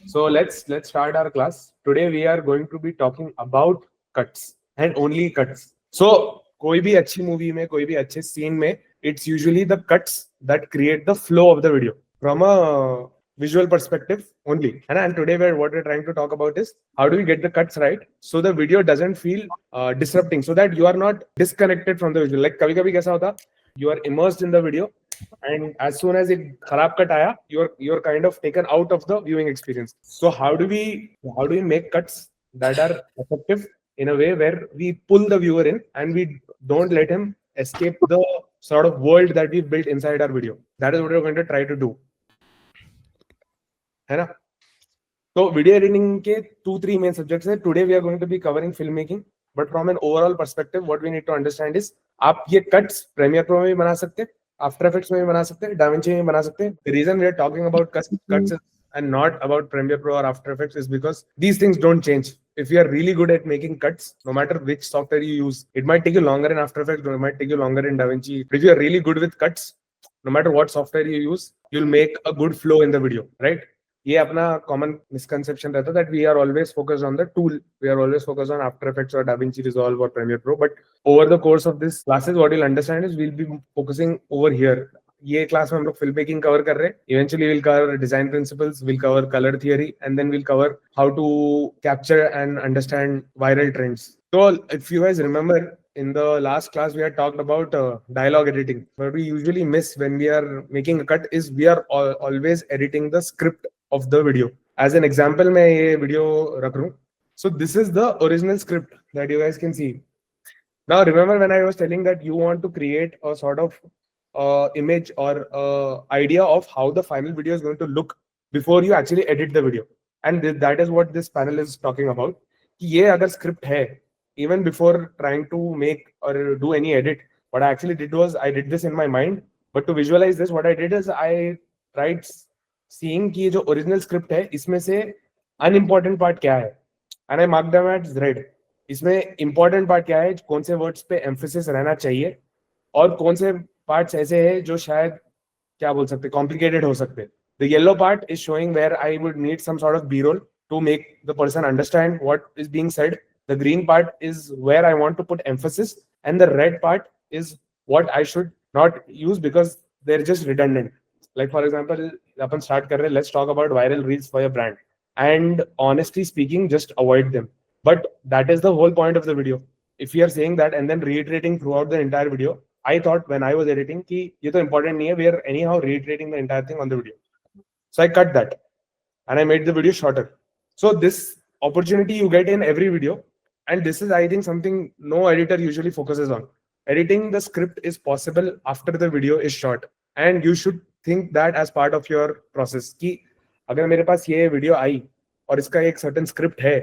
So let's start our class. Today we are going to be talking about cuts and only cuts. So कोई भी अच्छी movie में कोई भी अच्छे सीन में it's usually the cuts that create the flow of the video from a visual perspective only. And today what we're trying to talk about is how do we get the cuts right so the video doesn't feel disrupting, so that you are not disconnected from the visual. Like कभी कभी कैसा होता, you are immersed in the video and as soon as it kharab cut aaya, you're kind of taken out of the viewing experience. So how do we make cuts that are effective in a way where we pull the viewer in and we don't let him escape the sort of world that we've built inside our video? That is what we're going to try to do, है ना? So video editing के 2-3 main subjects है. Today we are going to be covering filmmaking, but from an overall perspective what we need to understand is आप ये cuts Premiere Pro में भी बना सकते हैं, After Effects में भी बना सकते हैं, DaVinci में भी बना सकते हैं. The reason we are talking about cuts and not about Premiere Pro or After Effects is because these things don't change. If you are really good at making cuts, no matter which software you use, it might take you longer in After Effects, it might take you longer in DaVinci. If you are really good with cuts, no matter what software you use, you'll make a good flow in the video, right? ये अपना common misconception रहता है that we are always focused on the tool, we are always focused on after effects और DaVinci Resolve और Premiere Pro. But over the course of this classes what you will understand is we'll be focusing over here. ये class में हम लोग film making cover कर रहे हैं. Eventually will cover design principles, will cover colour theory and then will cover how to capture and understand viral trends. So if you guys remember, in the last class we had talked about dialogue editing. What we usually miss when we are making a cut is we are always editing the script of the video. As an example, मैं ये video रख रहा हूँ. So this is the original script that you guys can see. Now remember when I was telling that you want to create a sort of image or idea of how the final video is going to look before you actually edit the video. And that is what this panel is talking about. कि ये अगर script है, even before trying to make or do any edit, what I actually did was I did this in my mind. But to visualize this, what I did is I tried seeing कि जो original script है इसमें से unimportant part क्या है, and I marked them as red. इसमें important part क्या है, कौन से words पे emphasis रहना चाहिए और कौन से parts ऐसे हैं जो शायद क्या बोल सकते complicated हो सकते. The yellow part is showing where I would need some sort of B-roll to make the person understand what is being said. The green part is where I want to put emphasis, and the red part is what I should not use because they're just redundant. Like for example, upon start कर रहे हैं, let's talk about viral reels for your brand. And honestly speaking, just avoid them. But that is the whole point of the video. If you are saying that and then reiterating throughout the entire video, I thought when I was editing कि ये तो important नहीं है, we are anyhow reiterating the entire thing on the video. So I cut that and I made the video shorter. So this opportunity you get in every video. And this is, I think, something no editor usually focuses on. Editing the script is possible after the video is shot. And you should think that as part of your process. कि अगर मेरे पास ये video आई और इसका एक certain script है,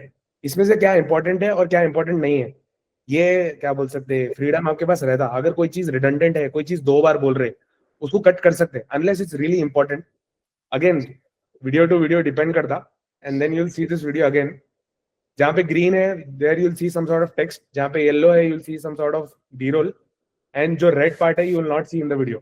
इसमें से क्या important है और क्या important नहीं है, ये क्या बोल सकते हैं, फ्रीडम आपके पास रहता. अगर कोई चीज redundant है, कोई चीज 2 बार बोल रहे, उसको कट कर सकते हैं, unless it's really important. Again, video to video depend करता. And then you'll see this video again. जहाँ पे green है, there you'll see some sort of text. जहाँ पे yellow है, you'll see some sort of B-roll. And जो red part है, you will not see in the video.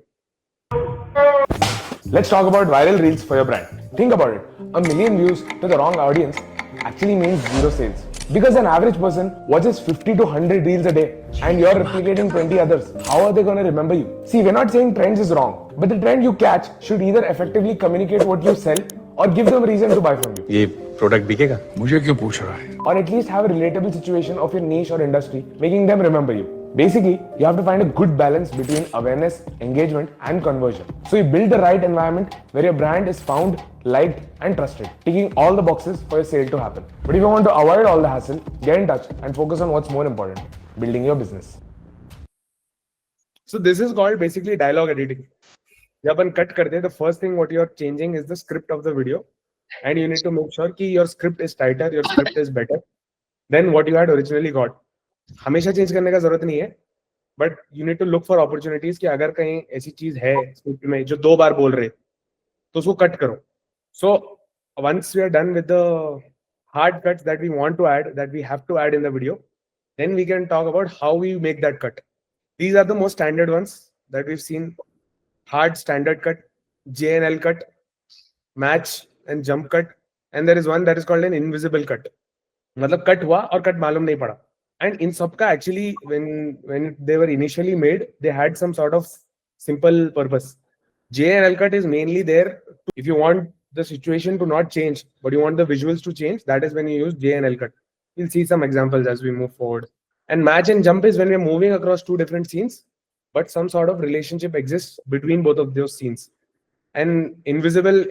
Let's talk about viral reels for your brand. Think about it. 1 million views to the wrong audience actually means 0 sales. Because an average person watches 50 to 100 reels a day and you're replicating 20 others. How are they going to remember you? See, we're not saying trends is wrong, but the trend you catch should either effectively communicate what you sell or give them a reason to buy from you. ये product बिकेगा? मुझे क्यों पूछ रहा है? Or at least have a relatable situation of your niche or industry, making them remember you. Basically, you have to find a good balance between awareness, engagement, and conversion. So you build the right environment where your brand is found, liked, and trusted, ticking all the boxes for your sale to happen. But if you want to avoid all the hassle, get in touch and focus on what's more important: building your business. So this is called basically dialogue editing. जब अपन cut करते हैं, the first thing what you are changing is the script of the video, and you need to make sure कि your script is tighter, your script is better than what you had originally got. हमेशा change करने का जरूरत नहीं है, but you need to look for opportunities कि अगर कहीं ऐसी चीज है स्क्रिप्ट में जो 2 बार बोल रहे, तो उसको कट करो. So once we are done with the hard cuts that we want to add, that we have to add in the video, then we can talk about how we make that cut. These are the most standard ones that we've seen. Hard standard cut, JNL cut, match and jump cut, and there is one that is called an invisible cut. मतलब cut हुआ और cut मालूम नहीं पड़ा. And in सबका actually when they were initially made, they had some sort of simple purpose. J and L cut is mainly there if you want the situation to not change, but you want the visuals to change. That is when you use J and L cut. We'll see some examples as we move forward. And match and jump is when we're moving across two different scenes, but some sort of relationship exists between both of those scenes. And invisible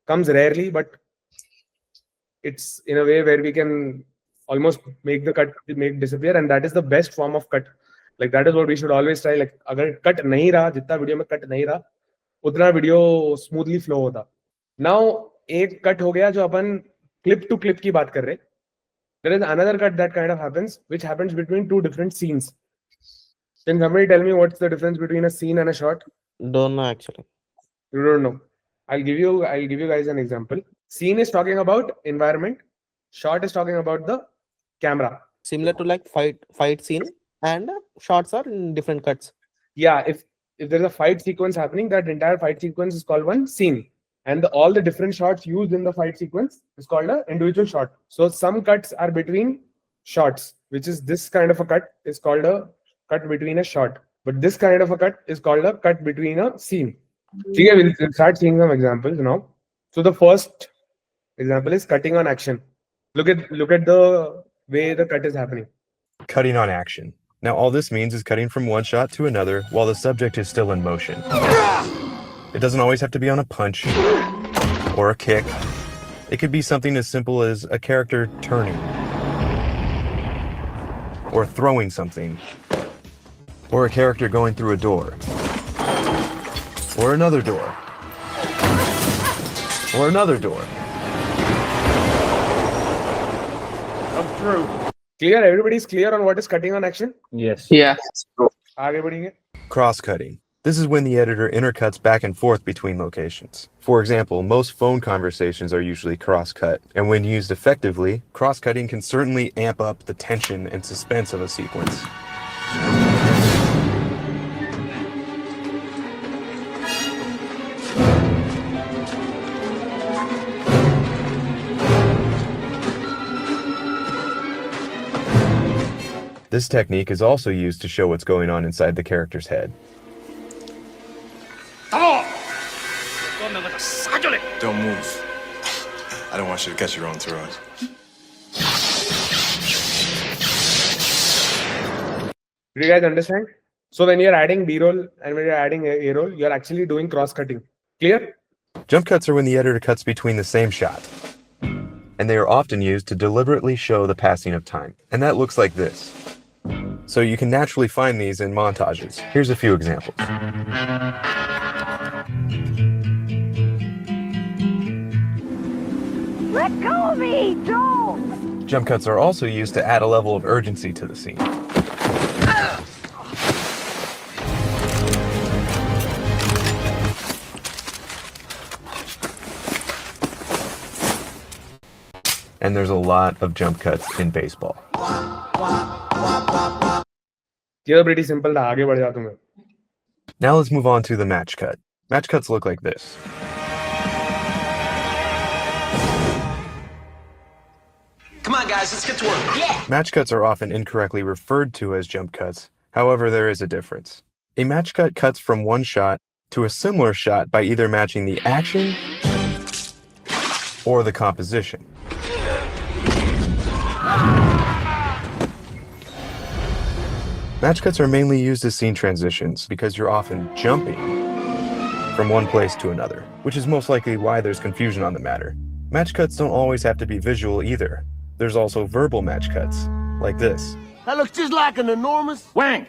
comes rarely, but it's in a way where we can almost make the cut make disappear, and that is the best form of cut. Like that is what we should always try. Like अगर cut नहीं रहा, जितना video में cut नहीं रहा, उतना video smoothly flow होता. Now एक कट हो गया जो अपन क्लिप टू क्लिप की बात कर रहे. There is another cut that kind of happens, which happens between two different scenes. Can somebody tell me what's the difference between a scene and a shot? Don't know actually. You don't know. I'll give you guys an example. Scene is talking about environment. Shot is talking about the camera. Similar to like fight scene, and shots are in different cuts. Yeah, if there's a fight sequence happening, that entire fight sequence is called one scene. And all the different shots used in the fight sequence is called an individual shot. So some cuts are between shots, which is this kind of a cut is called a cut between a shot. But this kind of a cut is called a cut between a scene. Okay, we'll start seeing some examples now. So the first example is cutting on action. Look at the way the cut is happening. Cutting on action. Now all this means is cutting from one shot to another while the subject is still in motion. It doesn't always have to be on a punch or a kick. It could be something as simple as a character turning or throwing something, or a character going through a door or another door or another door. Come through. Clear? Everybody's clear on what is cutting on action? Yes. Yeah. आगे बढ़ेंगे. Cross-cutting. This is when the editor intercuts back and forth between locations. For example, most phone conversations are usually cross-cut, and when used effectively, cross-cutting can certainly amp up the tension and suspense of a sequence. This technique is also used to show what's going on inside the character's head. Don't move. I don't want you to catch your own throat. Do you guys understand? So when you're adding B-roll and when you're adding A-roll, you're actually doing cross-cutting. Clear? Jump cuts are when the editor cuts between the same shot, and they are often used to deliberately show the passing of time. And that looks like this. So you can naturally find these in montages. Here's a few examples. Let go of me! Don't! Jump cuts are also used to add a level of urgency to the scene. And there's a lot of jump cuts in baseball. ये pretty simple था. आगे बढ़ जाता हूँ मैं. Now let's move on to the match cut. Match cuts look like this. Come on, guys, let's get to work. Yeah! Match cuts are often incorrectly referred to as jump cuts. However, there is a difference. A match cut cuts from one shot to a similar shot by either matching the action or the composition. Match cuts are mainly used as scene transitions because you're often jumping from one place to another, which is most likely why there's confusion on the matter. Match cuts don't always have to be visual either. There's also verbal match cuts, like this. That looks just like an enormous... Wang!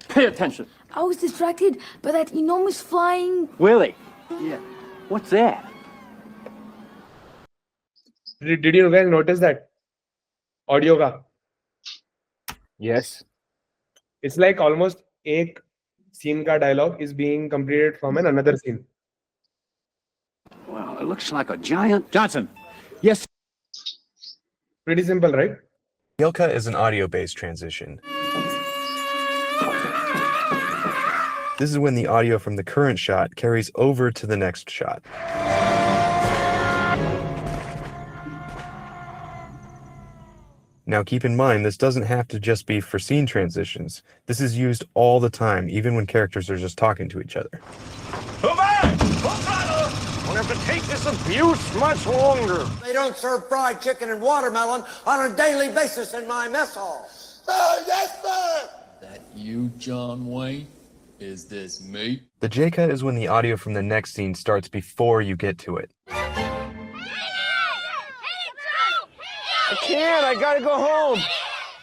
Pay attention. I was distracted by that enormous flying... Willie. Yeah. What's that? Did you guys notice that? Audio ka. Yes. It's like almost एक scene ka dialogue is being completed from another scene. Well, it looks like a giant... Johnson. Yes. Pretty simple, right? Tail cut is an audio-based transition. This is when the audio from the current shot carries over to the next shot. Now keep in mind, this doesn't have to just be for scene transitions. This is used all the time, even when characters are just talking to each other. Move on! Won't have to take this abuse much longer. They don't serve fried chicken and watermelon on a daily basis in my mess hall. Yes, sir! That you, John Wayne? Is this me? The J-cut is when the audio from the next scene starts before you get to it. I can't, I gotta go home.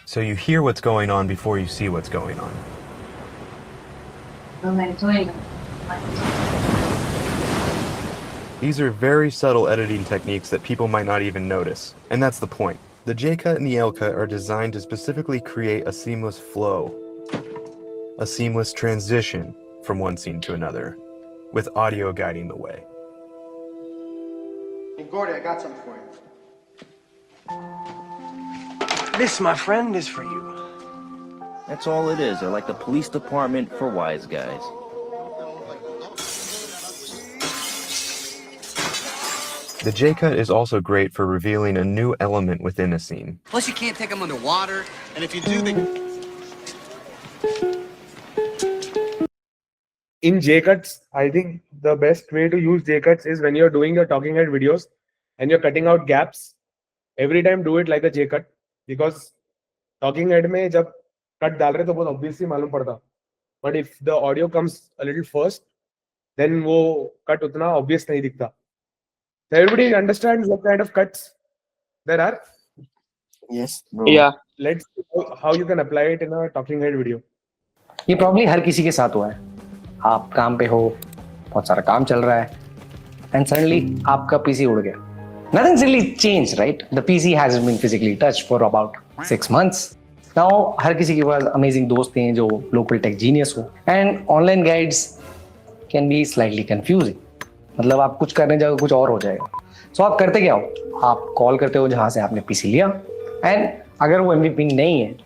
So you hear what's going on before you see what's going on. These are very subtle editing techniques that people might not even notice. And that's the point. The J-cut and the L-cut are designed to specifically create a seamless flow, a seamless transition from one scene to another, with audio guiding the way. Hey, Gordy, I got something for you. This, my friend, is for you. That's all it is. They're like the police department for wise guys. The J-cut is also great for revealing a new element within a scene. Plus, you can't take them underwater. And if you do, they... In J-cuts, I think the best way to use J-cuts is when you're doing your talking head videos and you're cutting out gaps. Every time do it like a J-cut, because talking head में जब cut डाल रहे तो बहुत obviously मालूम पड़ता. But if the audio comes a little first, then वो cut उतना obvious नहीं दिखता. So everybody understands what kind of cuts there are. Yes, bro. Yeah, Let's see how you can apply it in a talking head video. ये problem हर किसी के साथ हुआ है. आप काम पे हो, बहुत सारा काम चल रहा है, and suddenly आपका पीसी उड़ गया. Nothing's really changed, right? The PC hasn't been physically touched for about 6 months. Now हर किसी के पास amazing दोस्त हैं जो local tech genius हो, and online guides can be slightly confusing. मतलब आप कुछ करने जाओगे कुछ और हो जाएगा. So आप करते क्या हो? आप कॉल करते हो जहाँ से आपने पीसी लिया, and अगर वो MVP नहीं है,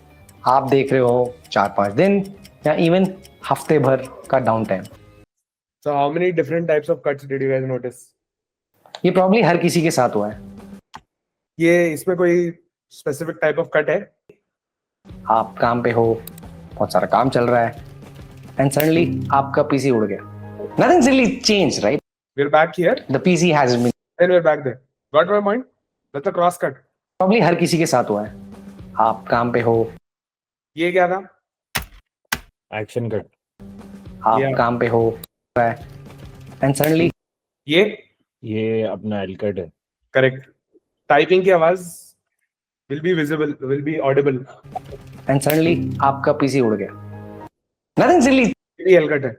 आप देख रहे हो 4-5 दिन या इवन हफ्ते भर का down time. So how many different types of cuts did you guys notice? ये प्रॉब्लम हर किसी के साथ हुआ है. ये इसमें कोई specific type of cut है? आप काम पे हो, बहुत सारा काम चल रहा है, and suddenly आपका पीसी उड़ गया. Nothing's really changed, right? We're back here. The PC hasn't been. Then we're back there. Got my point? That's a cross cut. Problem हर किसी के साथ हुआ है. आप काम पे हो. ये क्या था? action cut. आप Yeah. काम पे हो रहा है, and suddenly ये अपना L cut है. Correct. Typing की आवाज will be visible, will be audible. and suddenly आपका पीसी उड़ गया. Nothing's really ये L cut है.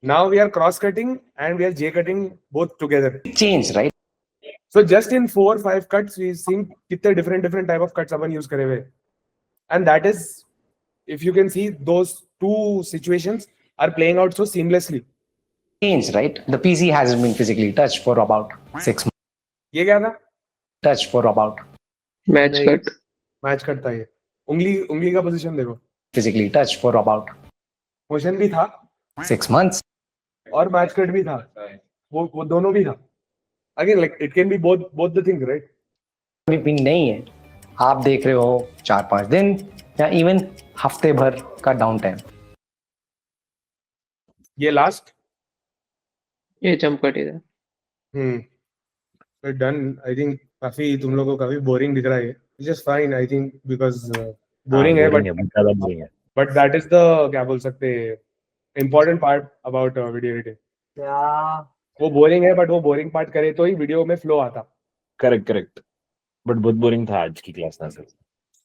Now we are cross cutting and we are J cutting both together. changed, right? So just in 4-5 cuts we've seen कितने different type of cuts upon use करे हुए. And that is, if you can see, those two situations are playing out so seamlessly. Changed, right? The PC hasn't been physically touched for about 6 months. ये क्या था? Touched for about Match cut. Match cut था ये. उंगली का position देखो. physically touched for about motion भी था 6 months. और मैच कट भी था. वो दोनों भी था. Again, like it can be both the things, right? MVP नहीं है. आप देख रहे हो 4-5 दिन या इवन हफ्ते भर का डाउन टाइम. ये लास्ट. ये jump cut है. डन. आई थिंक काफी तुम लोगों को काफी बोरिंग दिख रहा है. Just fine I think because boring है बट दैट इज द क्या बोल सकते important part about video editing. वो बोरिंग है बट वो बोरिंग पार्ट करे तो ही वीडियो में फ्लो आता. करेक्ट बट बहुत बोरिंग था आज की क्लास ना sir.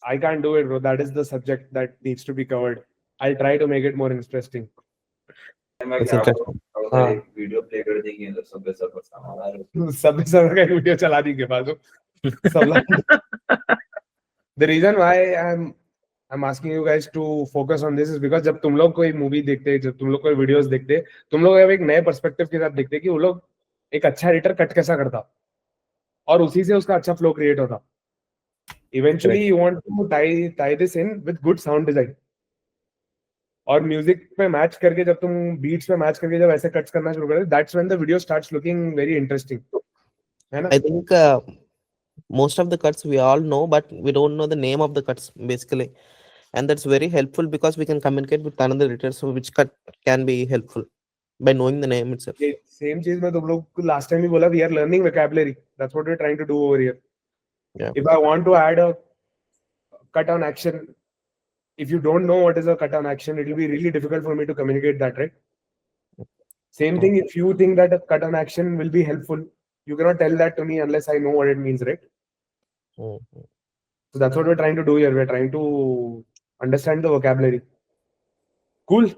I can't do it, bro. That is the subject that needs to be covered. I'll try to make it more interesting. Video play कर देंगे तो सब का वीडियो चला देंगे बाजू. The reason why I'm asking you guys to focus on this is because जब तुम लोग कोई मूवी देखते, जब तुम लोग कोई वीडियोस देखते, तुम लोग एक नए पर्सपेक्टिव के साथ देखते कि वो लोग एक अच्छा एडिटर कट कैसा करता और उसी से उसका अच्छा फ्लो क्रिएट होता. Eventually you want to tie this in with good sound design. और म्यूजिक पे मैच करके जब तुम बीट्स पे मैच करके जब ऐसे कट्स करना शुरू करते, that's when the video starts looking very interesting. है ना? I think most of the cuts we all know, but we don't know the name of the cuts basically, and that's very helpful because we can communicate with another editor, so which cut can be helpful by knowing the name itself. Same चीज मैं तुम लोग को last time ही बोला, we are learning vocabulary. That's what we're trying to do over here. Yeah. If I want to add a cut on action, if you don't know what is a cut on action, it will be really difficult for me to communicate that, right? Same thing, if you think that a cut on action will be helpful, you cannot tell that to me unless I know what it means, right? So that's what we're trying to do here. We're trying to understand the vocabulary. Cool.